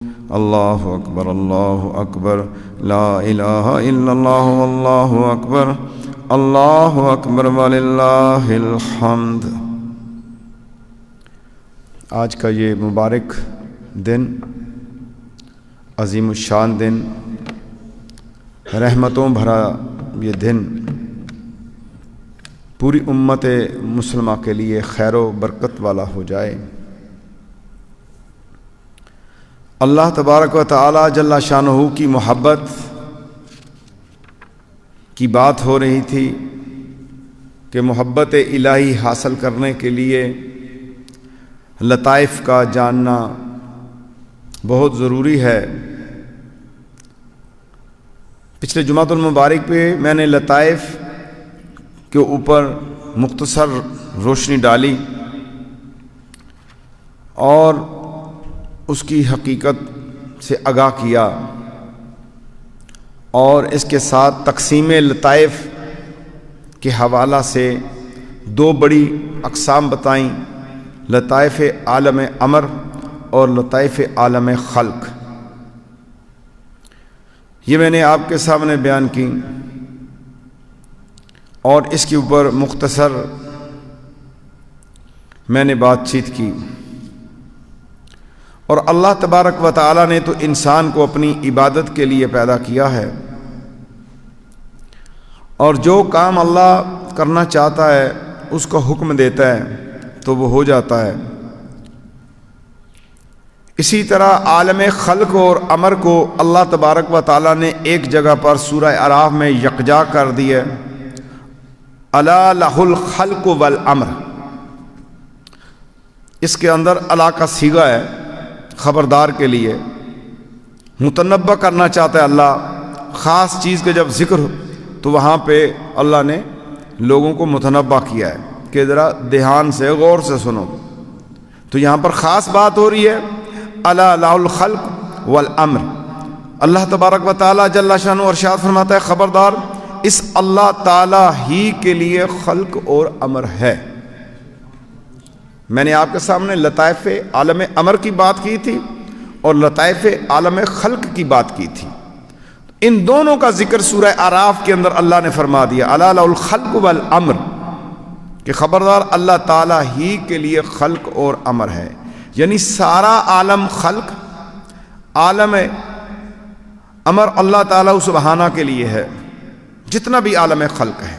اللہ اکبر لا الہ الا اللہ واللہ اکبر اللہ اکبر وللہ الحمد۔ آج کا یہ مبارک دن، عظیم الشان دن، رحمتوں بھرا یہ دن پوری امت مسلمہ کے لیے خیر و برکت والا ہو جائے۔ اللہ تبارک و تعالی جل شانہ کی محبت کی بات ہو رہی تھی کہ محبت الہی حاصل کرنے کے لیے لطائف کا جاننا بہت ضروری ہے۔ پچھلے جمعۃ المبارک پہ میں نے لطائف کے اوپر مختصر روشنی ڈالی اور اس کی حقیقت سے آگاہ کیا، اور اس کے ساتھ تقسیم لطائف کے حوالہ سے دو بڑی اقسام بتائیں، لطائف عالم امر اور لطائف عالم خلق۔ یہ میں نے آپ کے سامنے بیان کی اور اس کے اوپر مختصر میں نے بات چیت کی۔ اور اللہ تبارک و تعالی نے تو انسان کو اپنی عبادت کے لیے پیدا کیا ہے، اور جو کام اللہ کرنا چاہتا ہے اس کو حکم دیتا ہے تو وہ ہو جاتا ہے۔ اسی طرح عالم خلق اور امر کو اللہ تبارک و تعالی نے ایک جگہ پر سورہ اعراف میں یکجا کر دیا، الا لہ الخلق والامر۔ اس کے اندر الا کا صیغہ ہے خبردار کے لیے، متنبہ کرنا چاہتا ہے اللہ خاص چیز کا جب ذکر تو وہاں پہ اللہ نے لوگوں کو متنبہ کیا ہے کہ ذرا دھیان سے غور سے سنو۔ تو یہاں پر خاص بات ہو رہی ہے الا لہ الخلق والامر۔ اللہ تبارک و تعالی جل شانہ ارشاد فرماتا ہے خبردار اس اللہ تعالی ہی کے لیے خلق اور امر ہے۔ میں نے آپ کے سامنے لطائف عالم امر کی بات کی تھی اور لطائف عالم خلق کی بات کی تھی۔ ان دونوں کا ذکر سورہ اعراف کے اندر اللہ نے فرما دیا الا لہ الخلق والامر، کہ خبردار اللہ تعالیٰ ہی کے لیے خلق اور امر ہے، یعنی سارا عالم خلق عالم امر اللہ تعالیٰ سبحانہ کے لیے ہے، جتنا بھی عالم خلق ہے۔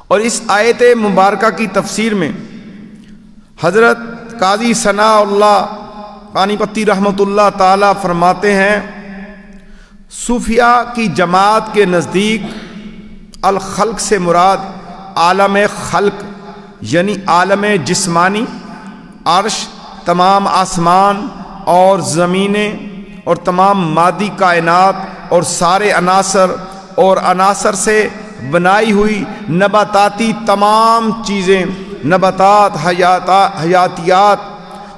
اور اس آیت مبارکہ کی تفسیر میں حضرت قاضی ثناء اللہ پانی پتی رحمۃ اللہ تعالی فرماتے ہیں صوفیاء کی جماعت کے نزدیک الخلق سے مراد عالم خلق یعنی عالم جسمانی، عرش، تمام آسمان اور زمینیں اور تمام مادی کائنات اور سارے عناصر اور عناصر سے بنائی ہوئی نباتاتی تمام چیزیں، نباتات، حیاتیات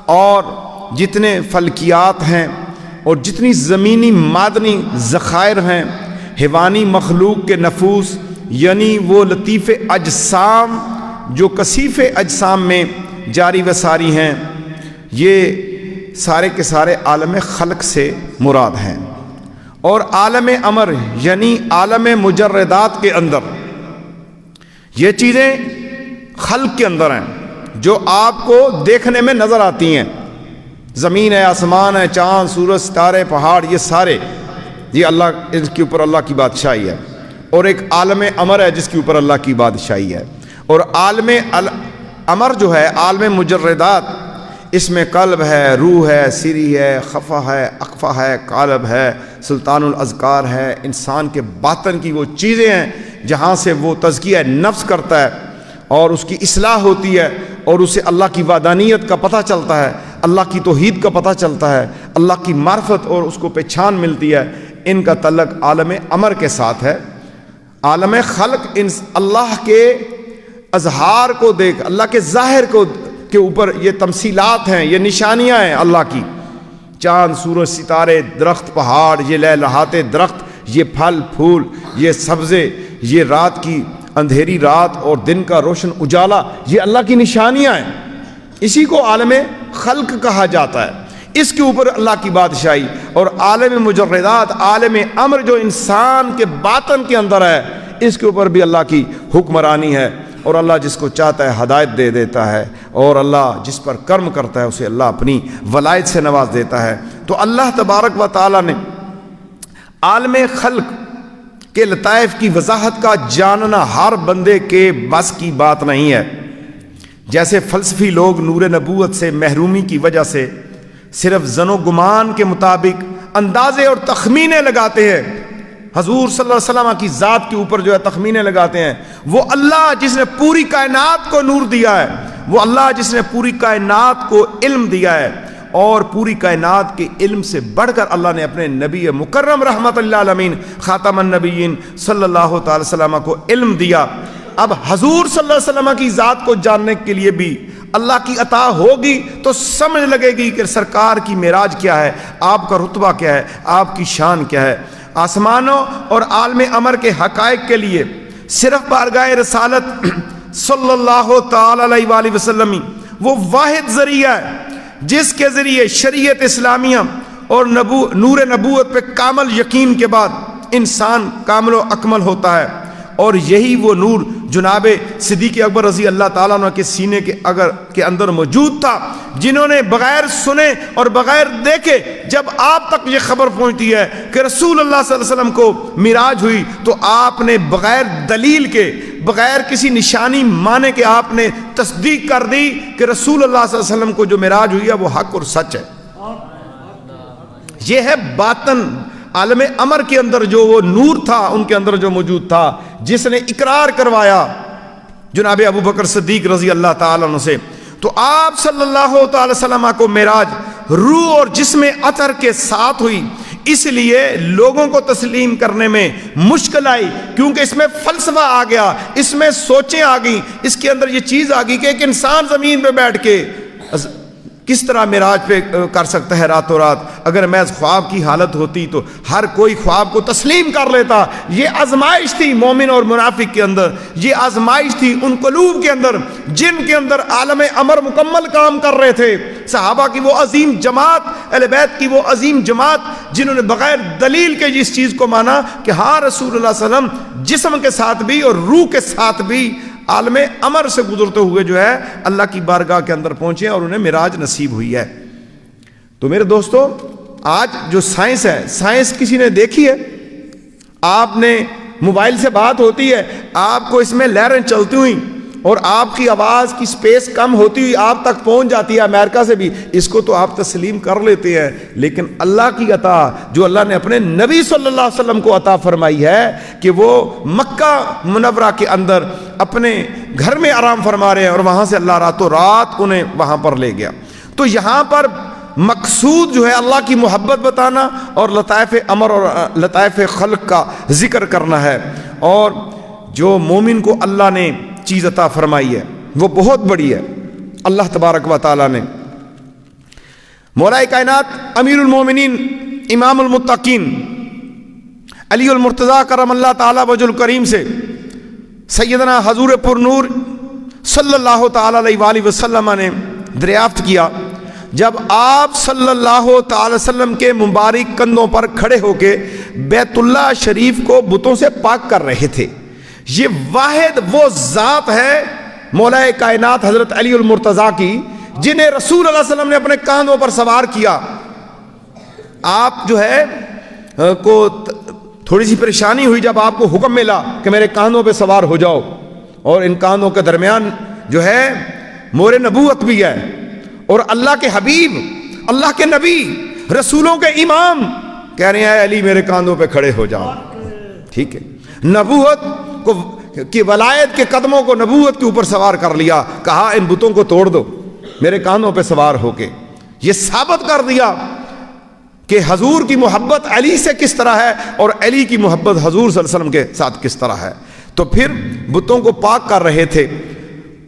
اور جتنے فلکیات ہیں اور جتنی زمینی معدنی ذخائر ہیں، حیوانی مخلوق کے نفوس یعنی وہ لطیف اجسام جو کثیف اجسام میں جاری و ساری ہیں، یہ سارے کے سارے عالم خلق سے مراد ہیں۔ اور عالم امر یعنی عالم مجردات کے اندر یہ چیزیں خلق کے اندر ہیں جو آپ کو دیکھنے میں نظر آتی ہیں، زمین ہے، آسمان ہے، چاند، سورج، ستارے، پہاڑ، یہ سارے یہ اللہ اس کے اوپر اللہ کی بادشاہی ہے۔ اور ایک عالم امر ہے جس کے اوپر اللہ کی بادشاہی ہے۔ اور عالم امر جو ہے عالم مجردات، اس میں قلب ہے، روح ہے، سری ہے، خفا ہے، اقفا ہے، قالب ہے، سلطان الاذکار ہے، انسان کے باطن کی وہ چیزیں ہیں جہاں سے وہ تزکیہ نفس کرتا ہے اور اس کی اصلاح ہوتی ہے اور اسے اللہ کی وحدانیت کا پتہ چلتا ہے، اللہ کی توحید کا پتہ چلتا ہے، اللہ کی معرفت اور اس کو پہچان ملتی ہے۔ ان کا تعلق عالم امر کے ساتھ ہے۔ عالم خلق اللہ کے اظہار کو دیکھ، اللہ کے ظاہر کو کے اوپر یہ تمثیلات ہیں، یہ نشانیاں ہیں اللہ کی، چاند، سورج، ستارے، درخت، پہاڑ، یہ لہلہاتے درخت، یہ پھل پھول، یہ سبزے، یہ رات کی اندھیری رات اور دن کا روشن اجالا، یہ اللہ کی نشانیاں ہیں۔ اسی کو عالم خلق کہا جاتا ہے۔ اس کے اوپر اللہ کی بادشاہی، اور عالم مجردات، عالم امر جو انسان کے باطن کے اندر ہے، اس کے اوپر بھی اللہ کی حکمرانی ہے، اور اللہ جس کو چاہتا ہے ہدایت دے دیتا ہے، اور اللہ جس پر کرم کرتا ہے اسے اللہ اپنی ولایت سے نواز دیتا ہے۔ تو اللہ تبارک و تعالی نے عالم خلق کے لطائف کی وضاحت کا جاننا ہر بندے کے بس کی بات نہیں ہے۔ جیسے فلسفی لوگ نور نبوت سے محرومی کی وجہ سے صرف ظن و گمان کے مطابق اندازے اور تخمینے لگاتے ہیں، حضور صلی اللہ علیہ وسلم کی ذات کے اوپر جو ہے تخمینے لگاتے ہیں، وہ اللہ جس نے پوری کائنات کو نور دیا ہے، وہ اللہ جس نے پوری کائنات کو علم دیا ہے، اور پوری کائنات کے علم سے بڑھ کر اللہ نے اپنے نبی مکرم رحمت اللہ عالمین خاتم النبیین صلی اللہ تعالی وسلم کو علم دیا۔ اب حضور صلی اللہ علیہ وسلم کی ذات کو جاننے کے لیے بھی اللہ کی عطا ہوگی تو سمجھ لگے گی کہ سرکار کی معراج کیا ہے، آپ کا رتبہ کیا ہے، آپ کی شان کیا ہے۔ آسمانوں اور عالم امر کے حقائق کے لیے صرف بارگاہ رسالت صلی اللہ تعالی علیہ وآلہ وسلم وہ واحد ذریعہ ہے جس کے ذریعے شریعت اسلامیہ اور نور نبوت پہ کامل یقین کے بعد انسان کامل و اکمل ہوتا ہے، اور یہی وہ نور جناب صدیق اکبر رضی اللہ تعالیٰ عنہ کے سینے کے اندر موجود تھا، جنہوں نے بغیر سنے اور بغیر دیکھے جب آپ تک یہ خبر پہنچتی ہے کہ رسول اللہ صلی اللہ علیہ وسلم کو معراج ہوئی، تو آپ نے بغیر دلیل کے، بغیر کسی نشانی مانے کے آپ نے تصدیق کر دی کہ رسول اللہ صلی اللہ علیہ وسلم کو جو معراج ہوئی ہے وہ حق اور سچ ہے۔ یہ ہے باطن عالم امر کے اندر جو وہ نور تھا، ان کے اندر جو موجود تھا، جس نے اقرار کروایا جناب ابو بکر صدیق رضی اللہ تعالیٰ عنہ سے۔ تو آپ صلی اللہ تعالی وسلم کو معراج روح اور جسم اطہر کے ساتھ ہوئی، اس لیے لوگوں کو تسلیم کرنے میں مشکل آئی، کیونکہ اس میں فلسفہ آ گیا، اس میں سوچیں آ گئی، اس کے اندر یہ چیز آ گئی کہ ایک انسان زمین پہ بیٹھ کے کس طرح معراج پہ کر سکتا ہے راتوں رات؟ اگر محض خواب کی حالت ہوتی تو ہر کوئی خواب کو تسلیم کر لیتا۔ یہ آزمائش تھی مومن اور منافق کے اندر، یہ آزمائش تھی ان قلوب کے اندر جن کے اندر عالم امر مکمل کام کر رہے تھے۔ صحابہ کی وہ عظیم جماعت، اہل بیت کی وہ عظیم جماعت جنہوں نے بغیر دلیل کے اس چیز کو مانا کہ ہاں رسول اللہ صلی اللہ علیہ وسلم جسم کے ساتھ بھی اور روح کے ساتھ بھی عالم امر سے گزرتے ہوئے جو ہے اللہ کی بارگاہ کے اندر پہنچے اور انہیں معراج نصیب ہوئی ہے۔ تو میرے دوستو، آج جو سائنس ہے، سائنس کسی نے دیکھی ہے؟ آپ نے موبائل سے بات ہوتی ہے، آپ کو اس میں لہریں چلتی ہوئی اور آپ کی آواز کی سپیس کم ہوتی ہوئی آپ تک پہنچ جاتی ہے امریکہ سے بھی، اس کو تو آپ تسلیم کر لیتے ہیں۔ لیکن اللہ کی عطا جو اللہ نے اپنے نبی صلی اللہ علیہ وسلم کو عطا فرمائی ہے کہ وہ مکہ منورہ کے اندر اپنے گھر میں آرام فرما رہے ہیں اور وہاں سے اللہ راتوں رات انہیں وہاں پر لے گیا۔ تو یہاں پر مقصود جو ہے اللہ کی محبت بتانا اور لطائف امر اور لطائف خلق کا ذکر کرنا ہے، اور جو مومن کو اللہ نے چیز عطا فرمائی ہے وہ بہت بڑی ہے۔ اللہ تبارک و تعالیٰ نے مولا کائنات امیر المومنین امام المتقین علی المرتضیٰ کرم اللہ تعالیٰ وجہ الکریم سے سیدنا حضور پر نور صلی اللہ تعالیٰ علیہ وآلہ وسلم نے دریافت کیا، جب آپ صلی اللہ تعالی وسلم کے مبارک کندھوں پر کھڑے ہو کے بیت اللہ شریف کو بتوں سے پاک کر رہے تھے۔ یہ واحد وہ ذات ہے مولا کائنات حضرت علی المرتضیٰ کی جنہیں رسول اللہ صلی اللہ علیہ وسلم نے اپنے کاندھوں پر سوار کیا۔ آپ جو ہے کو تھوڑی سی پریشانی ہوئی جب آپ کو حکم ملا کہ میرے کاندھوں پہ سوار ہو جاؤ، اور ان کاندھوں کے درمیان جو ہے مور نبوت بھی ہے، اور اللہ کے حبیب، اللہ کے نبی، رسولوں کے امام کہہ رہے ہیں علی میرے کاندھوں پہ کھڑے ہو جاؤ۔ ٹھیک ہے، نبوت کو کی ولایت کے قدموں کو نبوت کے اوپر سوار کر لیا، کہا ان بتوں کو توڑ دو میرے کاندھوں پہ سوار ہو کے۔ یہ ثابت کر دیا کہ حضور کی محبت علی سے کس طرح ہے اور علی کی محبت حضور صلی اللہ علیہ وسلم کے ساتھ کس طرح ہے۔ تو پھر بتوں کو پاک کر رہے تھے،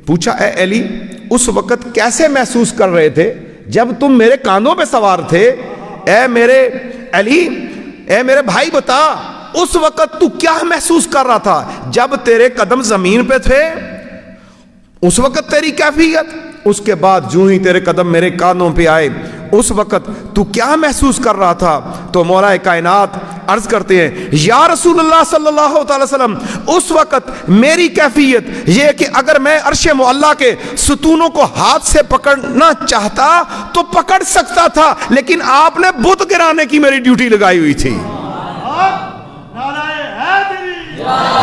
پوچھا اے علی اس وقت کیسے محسوس کر رہے تھے جب تم میرے کاندھوں پہ سوار تھے؟ اے میرے علی، اے میرے بھائی بتا اس وقت تو کیا محسوس کر رہا تھا جب تیرے قدم زمین پہ تھے؟ اس وقت تیری کیفیت اس کے بعد جو ہی تیرے قدم میرے کانوں پہ آئے اس وقت تو کیا محسوس کر رہا تھا؟ تو مولا کائنات عرض کرتے ہیں یا رسول اللہ صلی اللہ تعالی وسلم اس وقت میری کیفیت یہ کہ اگر میں عرش معلیٰ کے ستونوں کو ہاتھ سے پکڑنا چاہتا تو پکڑ سکتا تھا، لیکن آپ نے بت گرانے کی میری ڈیوٹی لگائی ہوئی تھی۔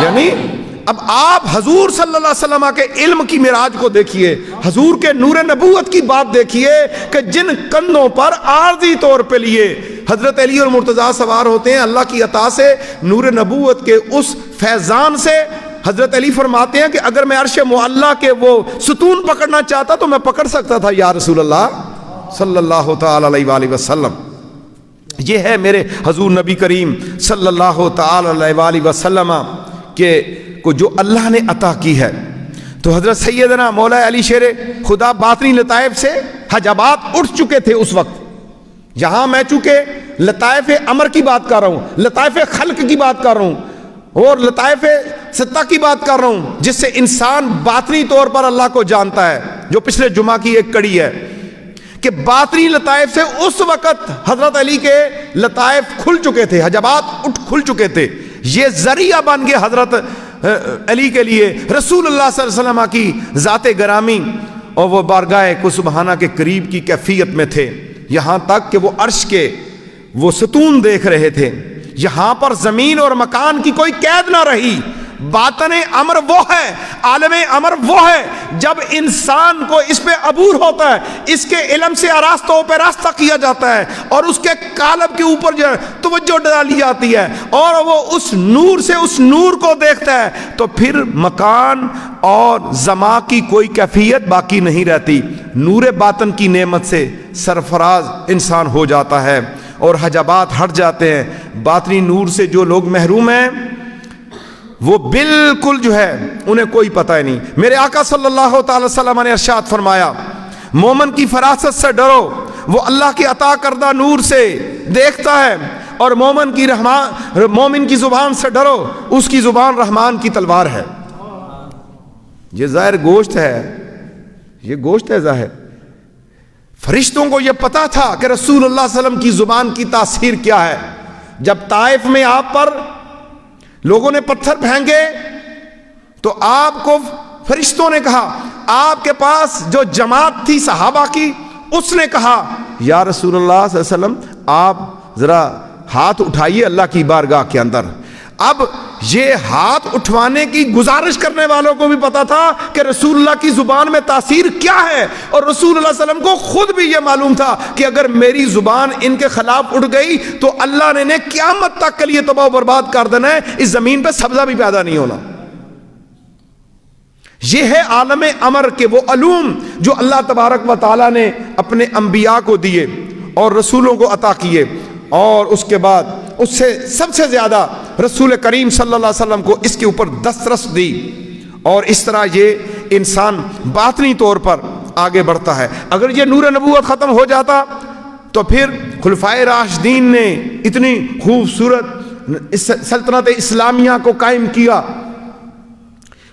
یعنی اب آپ حضور صلی اللہ علیہ وسلم کے علم کی معراج کو دیکھیے، حضور کے نور نبوت کی بات دیکھیے کہ جن کندھوں پر عارضی طور پہ لیے حضرت علی اور مرتضیٰ سوار ہوتے ہیں، اللہ کی عطا سے نور نبوت کے اس فیضان سے حضرت علی فرماتے ہیں کہ اگر میں عرش معلیٰ کے وہ ستون پکڑنا چاہتا تو میں پکڑ سکتا تھا یا رسول اللہ صلی اللہ تعالی علیہ وآلہ وسلم۔ یہ ہے میرے حضور نبی کریم صلی اللہ تعالی علیہ وآلہ وسلم کے کو جو اللہ نے عطا کی ہے۔ تو حضرت سیدنا مولا علی شیر خدا باطنی لطائف سے حجابات اٹھ چکے تھے اس وقت۔ یہاں میں چونکہ لطائف امر کی بات کر رہا ہوں، لطائف خلق کی بات کر رہا ہوں اور لطائف سطح کی بات کر رہا ہوں، جس سے انسان باطنی طور پر اللہ کو جانتا ہے، جو پچھلے جمعہ کی ایک کڑی ہے کہ باطنی لطائف سے اس وقت حضرت علی کے لطائف کھل چکے تھے، حجابات اٹھ کھل چکے تھے۔ یہ ذریعہ بن گئے حضرت علی کے لیے رسول اللہ صلی اللہ علیہ وسلم کی ذات گرامی اور وہ بارگاہ کو سبحانہ کے قریب کی کیفیت میں تھے، یہاں تک کہ وہ عرش کے وہ ستون دیکھ رہے تھے۔ یہاں پر زمین اور مکان کی کوئی قید نہ رہی۔ باطن امر وہ ہے، عالم امر وہ ہے جب انسان کو اس پہ عبور ہوتا ہے، اس کے علم سے آراستوں پہ راستہ کیا جاتا ہے اور اس کے قالب کے اوپر جو توجہ ڈالی جاتی ہے اور وہ اس نور سے اس نور کو دیکھتا ہے، تو پھر مکان اور زمان کی کوئی کیفیت باقی نہیں رہتی۔ نور باطن کی نعمت سے سرفراز انسان ہو جاتا ہے اور حجابات ہٹ جاتے ہیں۔ باطنی نور سے جو لوگ محروم ہیں وہ بالکل جو ہے انہیں کوئی پتہ ہی نہیں۔ میرے آقا صلی اللہ تعالی وسلم نے ارشاد فرمایا مومن کی فراست سے ڈرو، وہ اللہ کے عطا کردہ نور سے دیکھتا ہے، اور مومن کی زبان سے ڈرو، اس کی زبان رحمان کی تلوار ہے۔ یہ ظاہر گوشت ہے، یہ گوشت ہے ظاہر۔ فرشتوں کو یہ پتا تھا کہ رسول اللہ صلی اللہ علیہ وسلم کی زبان کی تاثیر کیا ہے۔ جب طائف میں آپ پر لوگوں نے پتھر پھینکے تو آپ کو فرشتوں نے کہا، آپ کے پاس جو جماعت تھی صحابہ کی، اس نے کہا یا رسول اللہ صلی اللہ علیہ وسلم آپ ذرا ہاتھ اٹھائیے اللہ کی بارگاہ کے اندر۔ اب یہ ہاتھ اٹھوانے کی گزارش کرنے والوں کو بھی پتا تھا کہ رسول اللہ کی زبان میں تاثیر کیا ہے، اور رسول اللہ صلی اللہ علیہ وسلم کو خود بھی یہ معلوم تھا کہ اگر میری زبان ان کے خلاف اٹھ گئی تو اللہ نے انہیں قیامت تک کے لیے تباہ و برباد کر دینا ہے، اس زمین پہ سبزہ بھی پیدا نہیں ہونا۔ یہ ہے عالم امر کے وہ علوم جو اللہ تبارک و تعالی نے اپنے انبیاء کو دیے اور رسولوں کو عطا کیے، اور اس کے بعد اس سے سب سے زیادہ رسول کریم صلی اللہ علیہ وسلم کو اس کے اوپر دسترس دی، اور اس طرح یہ انسان باطنی طور پر آگے بڑھتا ہے۔ اگر یہ نور نبوت ختم ہو جاتا تو پھر خلفائے راشدین نے اتنی خوبصورت سلطنت اسلامیہ کو قائم کیا،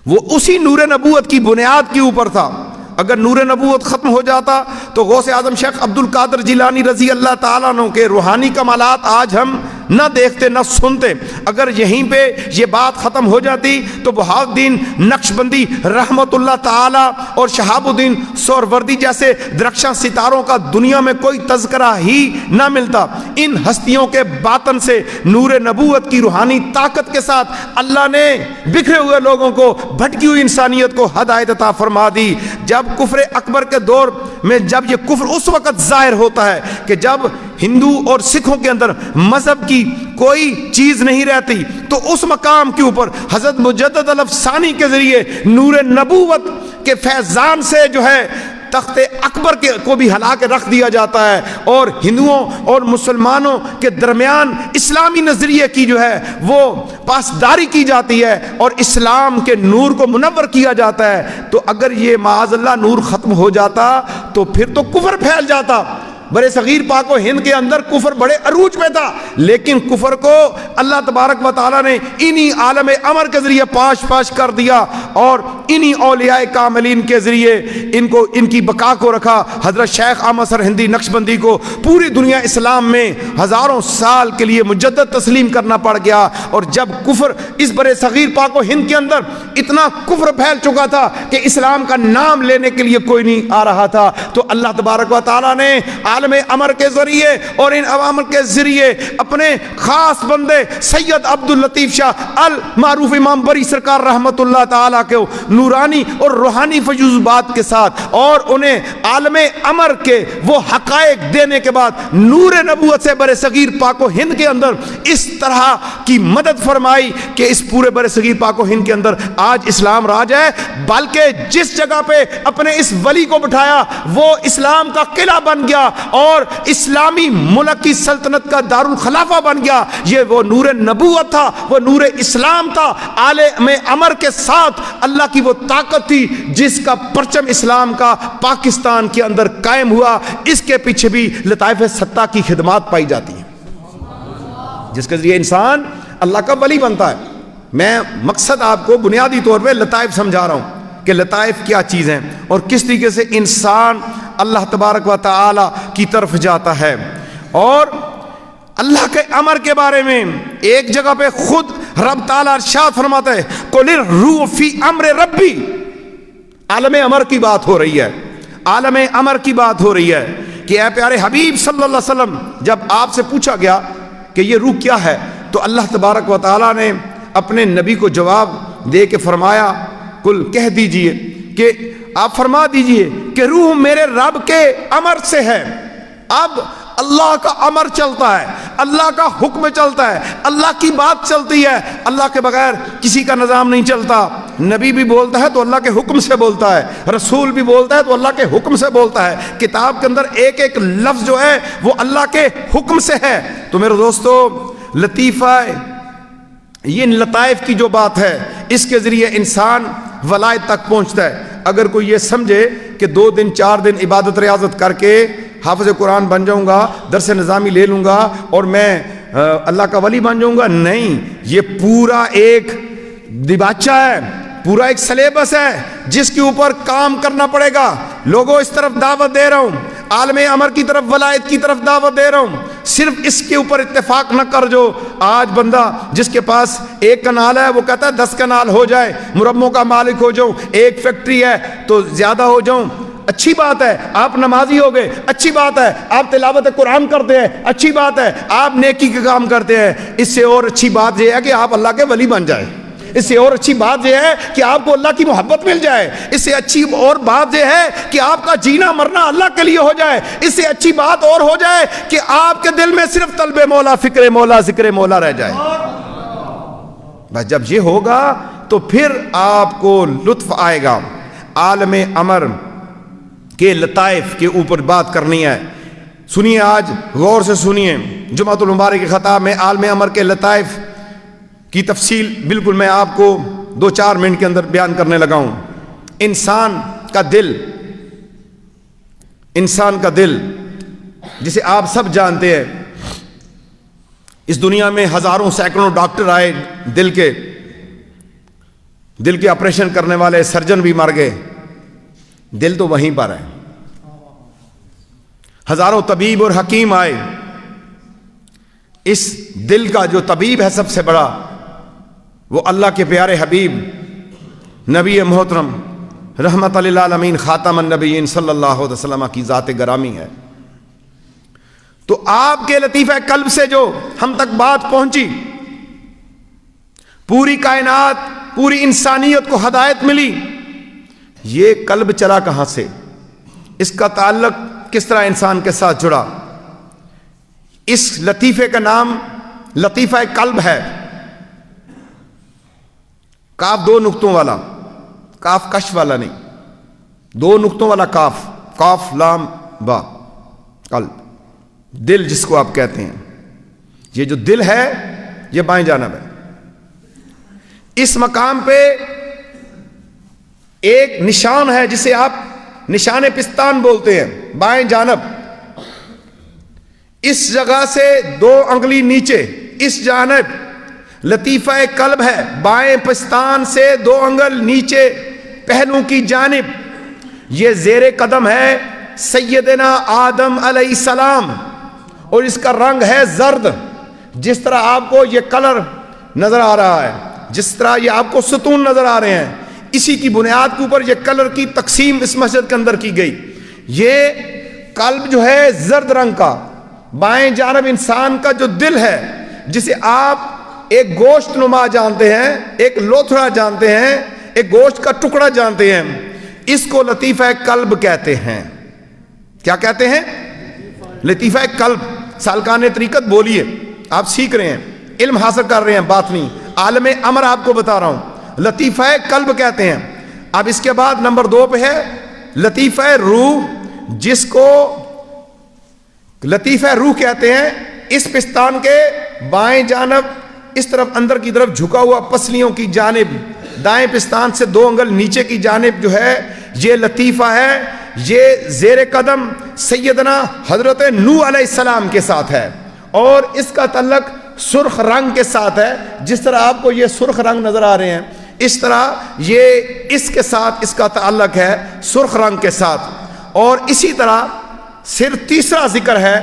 وہ اسی نور نبوت کی بنیاد کے اوپر تھا۔ اگر نور نبوت ختم ہو جاتا تو غوث اعظم شیخ عبد القادر جیلانی رضی اللہ تعالیٰ عنہ کے روحانی کمالات آج ہم نہ دیکھتے نہ سنتے۔ اگر یہیں پہ یہ بات ختم ہو جاتی تو بہاؤ الدین نقشبندی رحمت اللہ تعالیٰ اور شہاب الدین سہروردی جیسے درخشاں ستاروں کا دنیا میں کوئی تذکرہ ہی نہ ملتا۔ ان ہستیوں کے باطن سے نور نبوت کی روحانی طاقت کے ساتھ اللہ نے بکھرے ہوئے لوگوں کو، بھٹکی ہوئی انسانیت کو ہدایت عطا فرما دی۔ جب کفر اکبر کے دور میں جب یہ کفر اس وقت ظاہر ہوتا ہے کہ جب ہندو اور سکھوں کے اندر مذہب کی کوئی چیز نہیں رہتی، تو اس مقام کے اوپر حضرت مجدد الافسانی کے ذریعے نور نبوت کے فیضان سے جو ہے تخت اکبر کو بھی ہلا کے رکھ دیا جاتا ہے، اور ہندوؤں اور مسلمانوں کے درمیان اسلامی نظریے کی جو ہے وہ پاسداری کی جاتی ہے اور اسلام کے نور کو منور کیا جاتا ہے۔ تو اگر یہ معاذ اللہ نور ختم ہو جاتا تو پھر تو کفر پھیل جاتا۔ برے صغیر پاک و ہند کے اندر کفر بڑے عروج پہ تھا، لیکن کفر کو اللہ تبارک و تعالیٰ نے انہی عالم امر کے ذریعے پاش کر دیا اور انہی اولیاء کاملین کے ذریعے ان کی بقا کو رکھا۔ حضرت شیخ احمد سرہندی نقشبندی کو پوری دنیا اسلام میں ہزاروں سال کے لیے مجدد تسلیم کرنا پڑ گیا، اور جب کفر اس برے صغیر پاک و ہند کے اندر اتنا کفر پھیل چکا تھا کہ اسلام کا نام لینے کے لیے کوئی نہیں آ رہا تھا، تو اللہ تبارک و تعالیٰ نے عالم امر کے ذریعے اور ان عوامر کے ذریعے اپنے خاص بندے سید عبداللطیف شاہ المعروف امام بری سرکار رحمت اللہ تعالیٰ کو نورانی اور روحانی فیوضات کے ساتھ اور انہیں عالم امر کے وہ حقائق دینے کے بعد نور نبوت سے برے صغیر پاک و ہند کے اندر اس طرح کی مدد فرمائی کہ اس پورے برے صغیر پاک و ہند کے اندر آج اسلام راج ہے، بلکہ جس جگہ پہ اپنے اس ولی کو بٹھایا وہ اسلام کا قلعہ بن گیا اور اسلامی ملک کی سلطنت کا دارالخلافہ بن گیا۔ یہ وہ نور نبوت تھا، وہ نور اسلام تھا، عالم امر کے ساتھ اللہ کی وہ طاقت تھی جس کا پرچم اسلام کا پاکستان کے اندر قائم ہوا۔ اس کے پیچھے بھی لطائف ستہ کی خدمات پائی جاتی ہیں جس کے ذریعے انسان اللہ کا ولی بنتا ہے۔ میں مقصد آپ کو بنیادی طور پہ لطائف سمجھا رہا ہوں کہ لطائف کیا چیز ہیں اور کس طریقے سے انسان اللہ تبارک و تعالی کی طرف جاتا ہے۔ اور اللہ کے امر کے بارے میں ایک جگہ پہ خود رب تعالی ارشاد فرماتا ہے قُلِ الرُّوحُ فِي أَمْرِ رَبِّي، عالم امر کی بات ہو رہی ہے، عالم امر کی بات ہو رہی ہے کہ اے پیارے حبیب صلی اللہ علیہ وسلم، جب آپ سے پوچھا گیا کہ یہ روح کیا ہے تو اللہ تبارک و تعالی نے اپنے نبی کو جواب دے کے فرمایا کل کہہ دیجئے کہ آپ فرما دیجئے کہ روح میرے رب کے امر سے ہے۔ اب اللہ کا امر چلتا ہے، اللہ کا حکم چلتا ہے، اللہ کی بات چلتی ہے، اللہ کے بغیر کسی کا نظام نہیں چلتا۔ نبی بھی بولتا ہے تو اللہ کے حکم سے بولتا ہے، رسول بھی بولتا ہے تو اللہ کے حکم سے بولتا ہے، کتاب کے اندر ایک ایک لفظ جو ہے وہ اللہ کے حکم سے ہے۔ تو میرے دوستو، لطیفہ یہ لطائف کی جو بات ہے اس کے ذریعے انسان ولایت تک پہنچتا ہے۔ اگر کوئی یہ سمجھے کہ 2 دن 4 دن عبادت ریاضت کر کے حافظ قرآن بن جاؤں گا، درس نظامی لے لوں گا اور میں اللہ کا ولی بن جاؤں گا، نہیں، یہ پورا ایک دیباچہ ہے، پورا ایک سلیبس ہے جس کے اوپر کام کرنا پڑے گا۔ لوگوں اس طرف دعوت دے رہا ہوں، عالم امر کی طرف، ولایت کی طرف دعوت دے رہا ہوں، صرف اس کے اوپر اتفاق نہ کر جو آج بندہ جس کے پاس 1 کنال ہے وہ کہتا ہے 10 کنال ہو جائے، مربوں کا مالک ہو جاؤں، 1 فیکٹری ہے تو زیادہ ہو جاؤں۔ اچھی بات ہے آپ نمازی ہو گئے، اچھی بات ہے آپ تلاوت قرآن کرتے ہیں، اچھی بات ہے آپ نیکی کے کام کرتے ہیں، اس سے اور اچھی بات یہ ہے کہ آپ اللہ کے ولی بن جائیں، اس سے اور اچھی بات یہ ہے کہ آپ کو اللہ کی محبت مل جائے، اس سے اچھی اور بات یہ ہے کہ آپ کا جینا مرنا اللہ کے لیے ہو جائے، اس سے اچھی بات اور ہو جائے کہ آپ کے دل میں صرف طلب مولا، فکر مولا، ذکر مولا رہ جائے۔ بس جب یہ ہوگا تو پھر آپ کو لطف آئے گا۔ عالم امر کے لطائف کے اوپر بات کرنی ہے، سنیے، آج غور سے سنیے، جمعۃ المبارک کے خطاب میں عالم امر کے لطائف کی تفصیل بالکل میں آپ کو 2-4 منٹ کے اندر بیان کرنے لگا ہوں۔ انسان کا دل جسے آپ سب جانتے ہیں، اس دنیا میں ہزاروں سینکڑوں ڈاکٹر آئے دل کے آپریشن کرنے والے سرجن بھی مر گئے، دل تو وہیں پر ہے۔ ہزاروں طبیب اور حکیم آئے، اس دل کا جو طبیب ہے سب سے بڑا وہ اللہ کے پیارے حبیب نبی محترم رحمت للعالمین خاتم النبیین صلی اللہ علیہ وسلم کی ذات گرامی ہے۔ تو آپ کے لطیفہ قلب سے جو ہم تک بات پہنچی، پوری کائنات، پوری انسانیت کو ہدایت ملی، یہ قلب چلا کہاں سے، اس کا تعلق کس طرح انسان کے ساتھ جڑا؟ اس لطیفے کا نام لطیفہ قلب ہے۔ کاف 2 نقطوں والا، کاف کش والا نہیں، 2 نقطوں والا کاف، کاف لام با، قلب، دل جس کو آپ کہتے ہیں۔ یہ جو دل ہے یہ بائیں جانب ہے۔ اس مقام پہ ایک نشان ہے جسے آپ نشان پستان بولتے ہیں، بائیں جانب اس جگہ سے 2 انگلی نیچے اس جانب لطیفہ قلب ہے، بائیں پستان سے 2 انگل نیچے پہلو کی جانب، یہ زیر قدم ہے سیدنا آدم علیہ السلام، اور اس کا رنگ ہے زرد۔ جس طرح آپ کو یہ کلر نظر آ رہا ہے، جس طرح یہ آپ کو ستون نظر آ رہے ہیں، اسی کی بنیاد کے اوپر یہ کلر کی تقسیم اس مسجد کے اندر کی گئی۔ یہ قلب جو ہے زرد رنگ کا، بائیں جانب انسان کا جو دل ہے، جسے آپ ایک گوشت نما جانتے ہیں، ایک لوتھڑا جانتے ہیں، ایک گوشت کا ٹکڑا جانتے ہیں، اس کو لطیفہ قلب کہتے ہیں۔ کیا کہتے ہیں؟ لطیفہ قلب۔ سالکان طریقت بولیے، آپ سیکھ رہے ہیں، علم حاصل کر رہے ہیں، بات نہیں، عالم امر آپ کو بتا رہا ہوں، لطیفہ قلب کہتے ہیں۔ اب اس کے بعد نمبر 2 پہ ہے لطیفہ روح، جس کو لطیفہ روح کہتے ہیں۔ اس پستان کے بائیں جانب اس طرف اندر کی طرف جھکا ہوا پسلیوں کی جانب، دائیں پستان سے 2 انگل نیچے کی جانب جو ہے یہ لطیفہ ہے۔ یہ زیر قدم سیدنا حضرت نوح علیہ السلام کے ساتھ ہے، اور اس کا تعلق سرخ رنگ کے ساتھ ہے۔ جس طرح آپ کو یہ سرخ رنگ نظر آ رہے ہیں، اس طرح یہ اس کے ساتھ اس کا تعلق ہے سرخ رنگ کے ساتھ۔ اور اسی طرح صرف تیسرا ذکر ہے،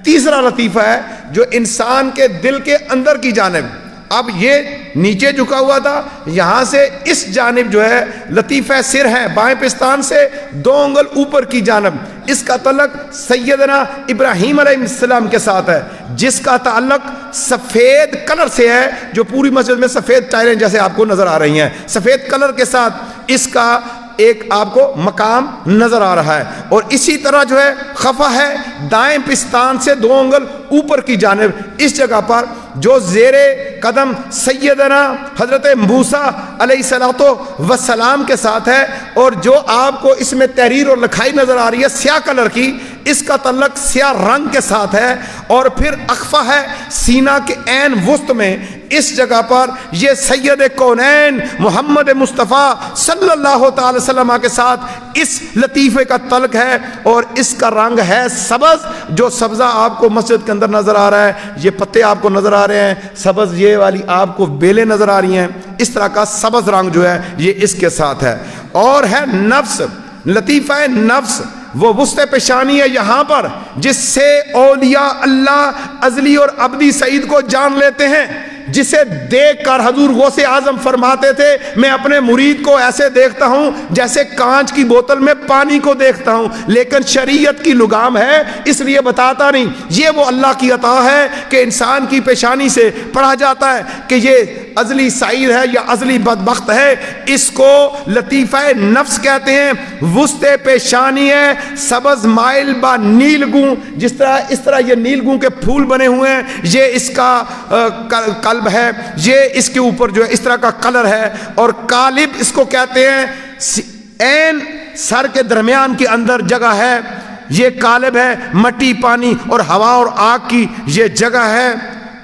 تیسرا لطیفہ ہے جو انسان کے دل کے اندر کی جانب، اب یہ نیچے جھکا ہوا تھا، یہاں سے اس جانب جو ہے لطیفہ سر ہے، بائیں پستان سے 2 انگل اوپر کی جانب، اس کا تعلق سیدنا ابراہیم علیہ السلام کے ساتھ ہے، جس کا تعلق سفید کلر سے ہے، جو پوری مسجد میں سفید ٹائلیں جیسے آپ کو نظر آ رہی ہیں، سفید کلر کے ساتھ اس کا ایک آپ کو مقام نظر آ رہا ہے۔ اور اسی طرح جو ہے خفا ہے، دائیں پستان سے 2 انگل اوپر کی جانب، اس جگہ پر جو زیر قدم سیدنا حضرت موسیٰ علیہ السلام کے ساتھ ہے، اور جو آپ کو اس میں تحریر اور لکھائی نظر آ رہی ہے سیاہ کلر کی، اس کا تعلق سیاہ رنگ کے ساتھ ہے۔ اور پھر اخفا ہے سینہ کے عین وسط میں، اس جگہ پر یہ سید کونین محمد مصطفیٰ صلی اللہ تعالی وسلم کے ساتھ اس لطیفے کا تعلق ہے، اور اس کا رنگ ہے سبز، جو سبزہ آپ کو مسجد کے اندر نظر آ رہا ہے، یہ پتے آپ کو نظر آ رہے ہیں سبز، یہ والی آپ کو بیلیں نظر آ رہی ہیں، اس طرح کا سبز رنگ جو ہے یہ اس کے ساتھ ہے۔ اور ہے نفس، لطیفہ نفس، وہ وسط پیشانی ہے یہاں پر، جس سے اولیاء اللہ ازلی اور ابدی سعید کو جان لیتے ہیں، جسے دیکھ کر حضور غوث اعظم فرماتے تھے میں اپنے مرید کو ایسے دیکھتا ہوں جیسے کانچ کی بوتل میں پانی کو دیکھتا ہوں، لیکن شریعت کی لگام ہے اس لیے بتاتا نہیں۔ یہ وہ اللہ کی عطا ہے کہ انسان کی پیشانی سے پڑھا جاتا ہے کہ یہ ازلی سعید ہے یا ازلی بدبخت ہے۔ اس کو لطیفہ نفس کہتے ہیں۔ وسط پیشانی ہے سبز مائل با نیلگوں، جس طرح اس طرح یہ نیلگوں کے پھول بنے ہوئے ہیں، یہ اس کا قلب ہے، یہ اس کے اوپر جو ہے اس طرح کا کلر ہے۔ اور قالب اس کو کہتے ہیں، عین سر کے درمیان کے اندر جگہ ہے، یہ قالب ہے۔ مٹی پانی اور ہوا اور آگ کی یہ جگہ ہے۔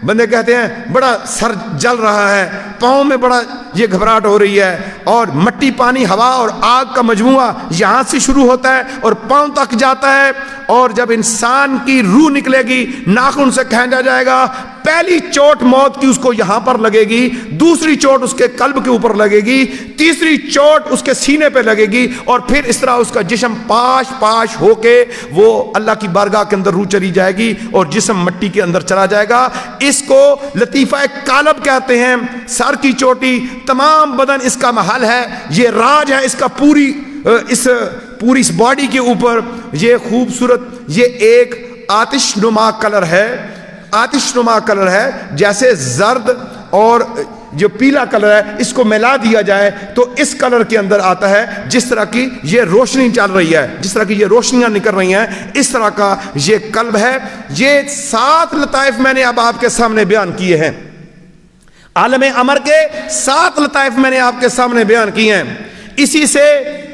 بندے کہتے ہیں بڑا سر جل رہا ہے، پاؤں میں بڑا یہ گھبراہٹ ہو رہی ہے، اور مٹی پانی ہوا اور آگ کا مجموعہ یہاں سے شروع ہوتا ہے اور پاؤں تک جاتا ہے، اور جب انسان کی روح نکلے گی ناخن سے کھینچا جائے گا، پہلی چوٹ موت کی اس کو یہاں پر لگے گی، دوسری چوٹ اس کے قلب کے اوپر لگے گی، تیسری چوٹ اس کے سینے پہ لگے گی، اور پھر اس طرح اس کا جسم پاش پاش ہو کے وہ اللہ کی بارگاہ کے اندر روح چلی جائے گی اور جسم مٹی کے اندر چلا جائے گا۔ اس کو لطیفہ قالب کہتے ہیں۔ سر کی چوٹی، تمام بدن اس کا محل ہے، یہ راج ہے اس کا پوری اس باڈی کے اوپر۔ یہ خوبصورت یہ ایک آتش نما کلر ہے، آتش نما کلر ہے، جیسے زرد اور جو پیلا کلر ہے اس کو ملا دیا جائے تو اس کلر کے اندر آتا ہے۔ جس طرح کی یہ روشنی چل رہی ہے، جس طرح کی یہ روشنیاں نکل رہی ہیں، اس طرح کا یہ قلب ہے۔ یہ 7 لطائف میں نے اب آپ کے سامنے بیان کیے ہیں، عالم امر کے 7 لطائف میں نے آپ کے سامنے بیان کیے ہیں۔ اسی سے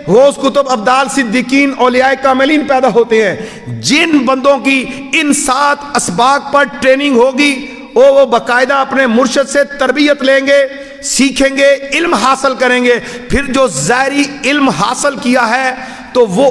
غوث کتب ابدال صدیقین اولیاء کاملین پیدا ہوتے ہیں۔ جن بندوں کی ان 7 اسباق پر ٹریننگ ہوگی وہ باقاعدہ اپنے مرشد سے تربیت لیں گے، سیکھیں گے، علم حاصل کریں گے، پھر جو ظاہری علم حاصل کیا ہے تو وہ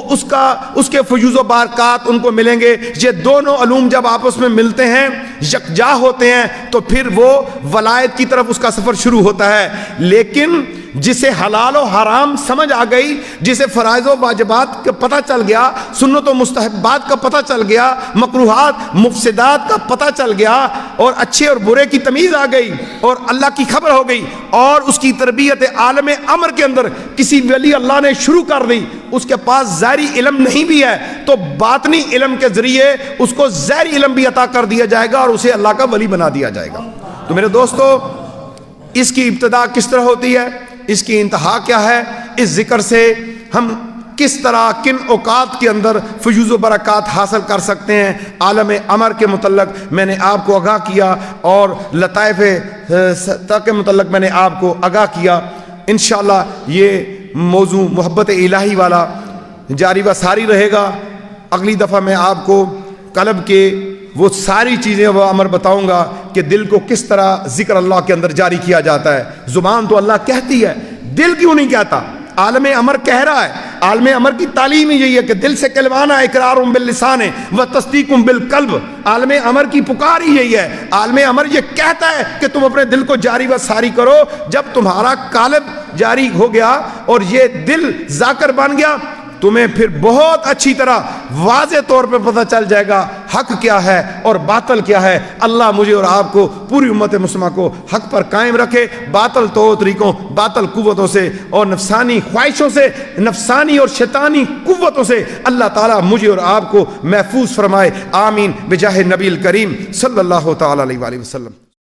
اس کے فیوز و برکات ان کو ملیں گے۔ یہ دونوں علوم جب آپس میں ملتے ہیں، یکجا ہوتے ہیں، تو پھر وہ ولایت کی طرف اس کا سفر شروع ہوتا ہے۔ لیکن جسے حلال و حرام سمجھ آ گئی، جسے فرائض و واجبات کا پتہ چل گیا، سنت و مستحبات کا پتہ چل گیا، مکروہات مفسدات کا پتہ چل گیا، اور اچھے اور برے کی تمیز آ گئی، اور اللہ کی خبر ہو گئی، اور اس کی تربیت عالم امر کے اندر کسی ولی اللہ نے شروع کر دی، اس کے پاس ظاہری علم نہیں بھی ہے، تو باطنی علم کے ذریعے اس کو ظاہری علم بھی عطا کر دیا جائے گا، اور اسے اللہ کا ولی بنا دیا جائے گا۔ تو میرے دوستو، اس کی ابتدا کس طرح ہوتی ہے، اس کی انتہا کیا ہے، اس ذکر سے ہم کس طرح کن اوقات کے اندر فیوز و برکات حاصل کر سکتے ہیں، عالم امر کے متعلق میں نے آپ کو آگاہ کیا، اور لطائف کے متعلق میں نے آپ کو آگاہ کیا۔ انشاءاللہ یہ موضوع محبت الہی والا جاری و ساری رہے گا۔ اگلی دفعہ میں آپ کو قلب کے وہ ساری چیزیں وہ امر بتاؤں گا کہ دل کو کس طرح ذکر اللہ کے اندر جاری کیا جاتا ہے۔ زبان تو اللہ کہتی ہے، دل کیوں نہیں کہتا؟ عالم امر کہہ رہا ہے۔ عالم امر کی تعلیم ہی یہی ہے کہ دل سے کلمانہ اقرار باللسان و تصدیق بالقلب۔ عالم امر کی پکار ہی یہی ہے۔ عالم امر یہ کہتا ہے کہ تم اپنے دل کو جاری و ساری کرو۔ جب تمہارا قالب جاری ہو گیا اور یہ دل ذاکر بن گیا، تمہیں پھر بہت اچھی طرح واضح طور پہ پتہ چل جائے گا حق کیا ہے اور باطل کیا ہے۔ اللہ مجھے اور آپ کو، پوری امت مسلمہ کو حق پر قائم رکھے، باطل طور طریقوں، باطل قوتوں سے اور نفسانی خواہشوں سے، نفسانی اور شیطانی قوتوں سے اللہ تعالیٰ مجھے اور آپ کو محفوظ فرمائے۔ آمین بجاہ نبی الکریم صلی اللہ تعالیٰ علیہ وآلہ وسلم۔